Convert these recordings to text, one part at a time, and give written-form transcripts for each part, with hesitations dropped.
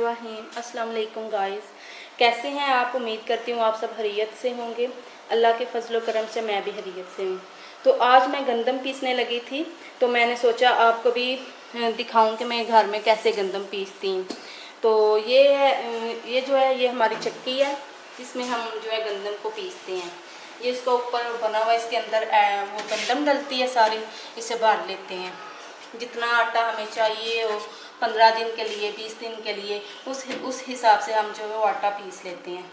बिस्मिल्लाहिर्रहमानिर्रहीम। अस्सलाम वालेकुम गाइस, कैसे हैं आप? उम्मीद करती हूँ आप सब खैरियत से होंगे। अल्लाह के फजल करम से मैं भी खैरियत से हूँ। तो आज मैं गंदम पीसने लगी थी, तो मैंने सोचा आपको भी दिखाऊं कि मैं घर में कैसे गंदम पीसती हूँ। तो ये जो है ये हमारी चक्की है, जिसमें हम जो है गंदम को पीसते हैं। ये इसका ऊपर बना हुआ, इसके अंदर वो गंदम डलती है सारी, इसे भर लेते हैं। जितना आटा हमें चाहिए हो 15 दिन के लिए, 20 दिन के लिए, उस हिसाब से हम जो है वो आटा पीस लेते हैं।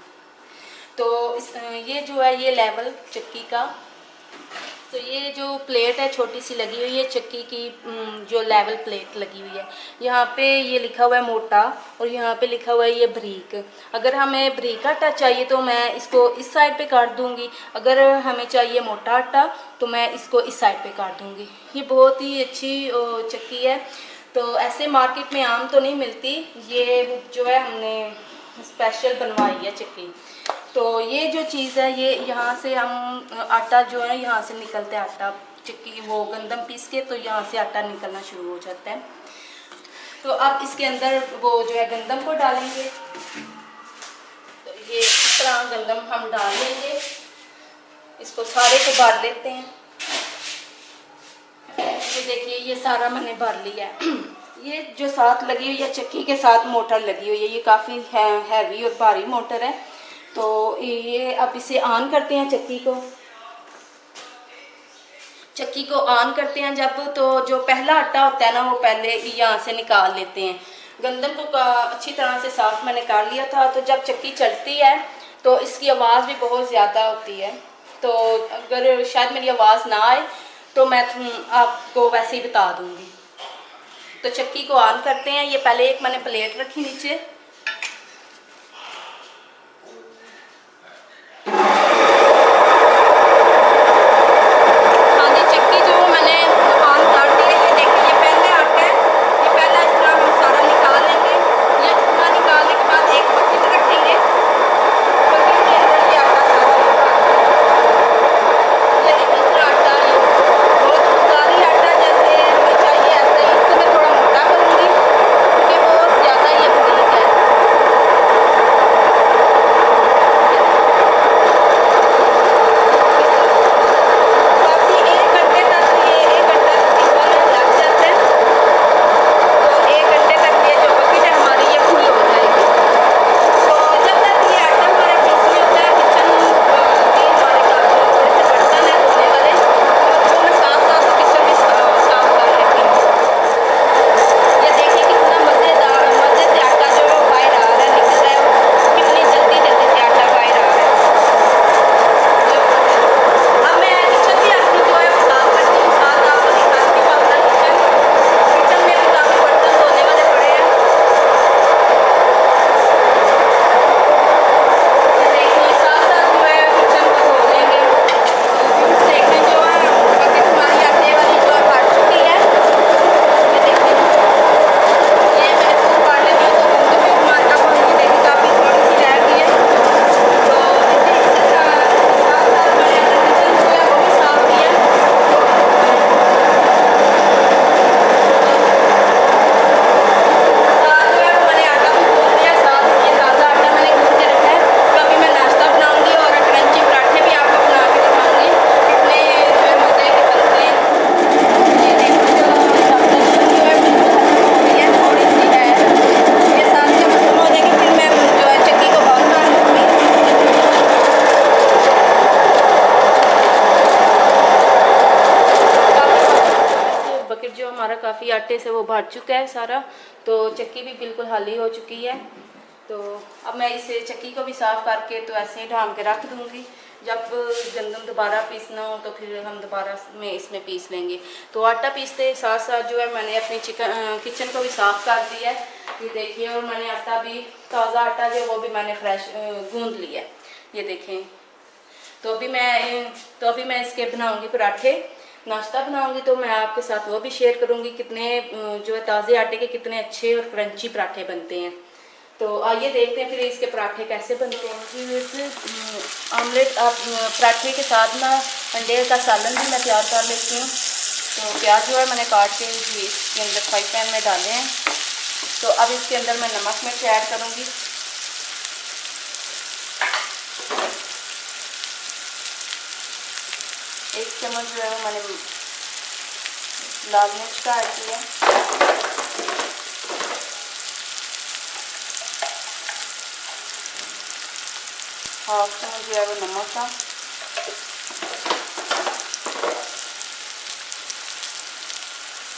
तो ये जो है ये लेवल चक्की का, तो ये जो प्लेट है छोटी सी लगी हुई है चक्की की, जो लेवल प्लेट लगी हुई है, यहाँ पे ये लिखा हुआ है मोटा और यहाँ पे लिखा हुआ है ये बारीक। अगर हमें बारीक आटा चाहिए तो मैं इसको इस साइड पे काट दूंगी, अगर हमें चाहिए मोटा आटा तो मैं इसको इस साइड पे काट दूंगी। ये बहुत ही अच्छी चक्की है। तो ऐसे मार्केट में आम तो नहीं मिलती, ये जो है हमने स्पेशल बनवाई है चक्की। तो ये जो चीज़ है ये यहाँ से हम आटा जो है यहाँ से निकलता है, आटा चक्की वो गंदम पीस के, तो यहाँ से आटा निकलना शुरू हो जाता है। तो अब इसके अंदर वो जो है गंदम को डालेंगे। तो ये इस तरह गंदम हम डाल लेंगे, इसको सारे को भर लेते हैं। ये देखिए ये सारा मैंने भर लिया है। ये जो साथ लगी हुई है चक्की के साथ मोटर लगी हुई है, ये काफ़ी हैवी और भारी मोटर है। तो ये अब इसे ऑन करते हैं, चक्की को ऑन करते हैं जब, तो जो पहला आटा होता है ना वो पहले यहाँ से निकाल लेते हैं। गंदम को अच्छी तरह से साफ मैंने कर लिया था। तो जब चक्की चलती है तो इसकी आवाज़ भी बहुत ज़्यादा होती है। तो अगर शायद मेरी आवाज़ ना आए तो मैं आपको वैसे ही बता दूँगी। तो चक्की को ऑन करते हैं। ये पहले एक मैंने प्लेट रखी नीचे, हमारा काफ़ी आटे से वो भर चुका है सारा। तो चक्की भी बिल्कुल खाली हो चुकी है। तो अब मैं इसे चक्की को भी साफ़ करके तो ऐसे ही ढांक के रख दूँगी। जब गंदम दोबारा पीसना हो तो फिर हम दोबारा में इसमें पीस लेंगे। तो आटा पीसते साथ साथ जो है मैंने अपनी किचन को भी साफ़ कर दिया है, ये देखिए। और मैंने आटा भी, ताज़ा आटा जो वो भी मैंने फ्रेश गूँध लिया है, ये देखें। तो अभी मैं इसके बनाऊँगी पराठे, नाश्ता बनाऊंगी। तो मैं आपके साथ वो भी शेयर करूंगी कितने जो है ताज़े आटे के कितने अच्छे और क्रंची पराठे बनते हैं। तो आइए देखते हैं फिर इसके पराठे कैसे बनते हैं। कि वैसे आमलेट आप पराठे के साथ ना अंडे का सालन भी मैं तैयार कर लेती हूँ। तो प्याज जो है मैंने काट के इसके अंदर फ्राई पैन में डाले हैं। तो अब इसके अंदर मैं नमक मिर्च ऐड करूँगी। एक चम्मच जो है वो मैंने लाल मिर्च का ऐड किया। हाफ चम्मच जो है वो नमक का।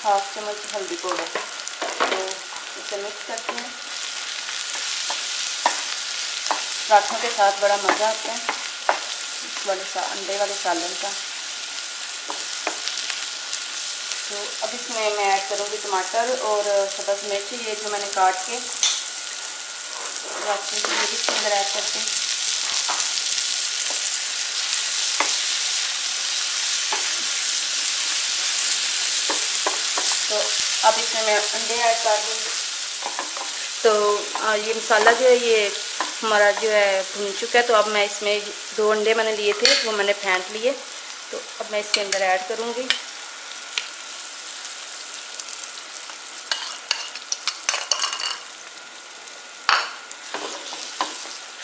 हाफ चम्मच हल्दी पाउडर। तो इसे मिक्स करते हैं। पराठों के साथ बड़ा मज़ा आता है इस वाले अंडे वाले सालन का। तो अब इसमें मैं ऐड करूँगी टमाटर और सब्ज़ मिर्च, ये जो मैंने काट के रखी थी, ये भी इसके अंदर ऐड करते हैं। तो अब इसमें मैं अंडे ऐड कर दूँगी। तो ये मसाला जो है ये हमारा जो है भुन चुका है। तो अब मैं इसमें 2 अंडे मैंने लिए थे, वो मैंने फेंट लिए। तो अब मैं इसके अंदर ऐड करूँगी।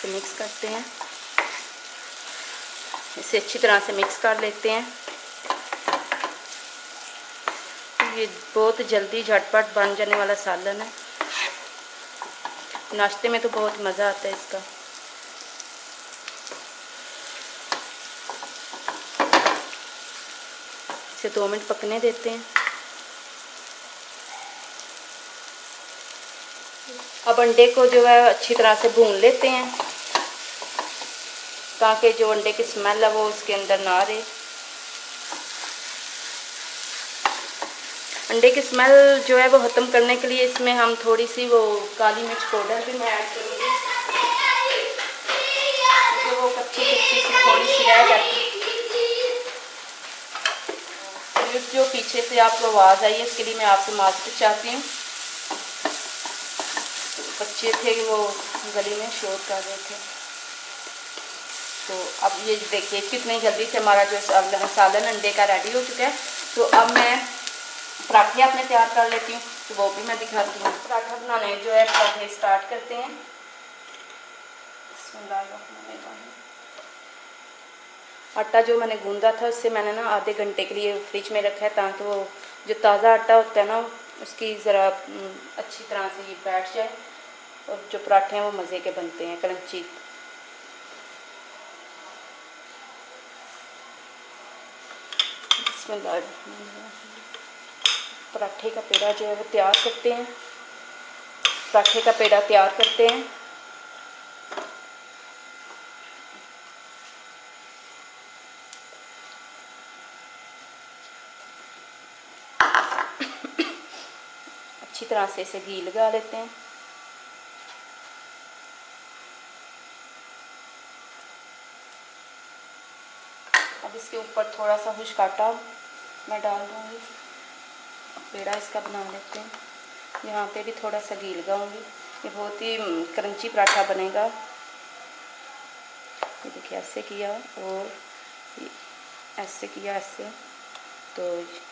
तो मिक्स करते हैं, इसे अच्छी तरह से मिक्स कर लेते हैं। ये बहुत जल्दी झटपट बन जाने वाला सालन है। नाश्ते में तो बहुत मज़ा आता है इसका। इसे 2 मिनट पकने देते हैं। अब अंडे को जो है अच्छी तरह से भून लेते हैं ताकि जो अंडे की स्मेल है वो उसके अंदर ना रहे। अंडे की स्मेल जो है वो ख़त्म करने के लिए इसमें हम थोड़ी सी वो काली मिर्च पाउडर भी मैं ऐड करूँगी, क्योंकि वो कच्ची सी थोड़ी सी रह जाती है। जो पीछे से आपको आवाज़ आई है इसके लिए मैं आपसे माफ़ी चाहती हूँ। बच्चे थे वो गली में शोर कर रहे थे। तो अब ये देखिए कितनी जल्दी से हमारा जो सालन अंडे का रेडी हो चुका है। तो अब मैं पराठे अपने तैयार कर लेती हूँ, तो वो भी मैं दिखाती हूँ। पराठा बनाने जो है पराठे स्टार्ट करते हैं। आटा जो मैंने गूंदा था उससे मैंने ना आधे घंटे के लिए फ्रिज में रखा है, ताकि वो जो ताज़ा आटा होता है ना उसकी ज़रा अच्छी तरह से ये बैठ जाए और जो पराठे हैं वो मज़े के बनते हैं, क्रंची। पराठे का पेड़ा जो है वो तैयार करते हैं। पराठे का पेड़ा तैयार करते हैं। अच्छी तरह से इसे घी लगा लेते हैं। अब इसके ऊपर थोड़ा सा खुश्क आटा मैं डाल दूँगी। पेड़ा इसका बना लेते हैं। यहाँ पे भी थोड़ा सा घी लगाऊंगी। ये बहुत ही क्रंची पराठा बनेगा। ये देखिए ऐसे किया और ऐसे किया, ऐसे, तो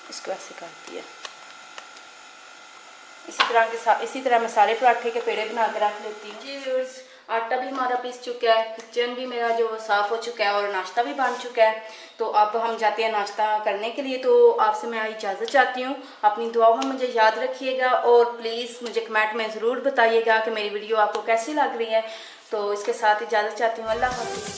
इसको ऐसे कर दिया। इसी तरह मैं सारे पराठे के पेड़े बना के रख लेती हूँ। जी व्यूअर्स, आटा भी हमारा पीस चुका है, किचन भी मेरा जो साफ़ हो चुका है और नाश्ता भी बन चुका है। तो अब हम जाते हैं नाश्ता करने के लिए। तो आपसे मैं इजाज़त चाहती हूँ। अपनी दुआओं में मुझे याद रखिएगा और प्लीज़ मुझे कमेंट में ज़रूर बताइएगा कि मेरी वीडियो आपको कैसी लग रही है। तो इसके साथ इजाज़त चाहती हूँ। अल्लाह हाफ़िज़।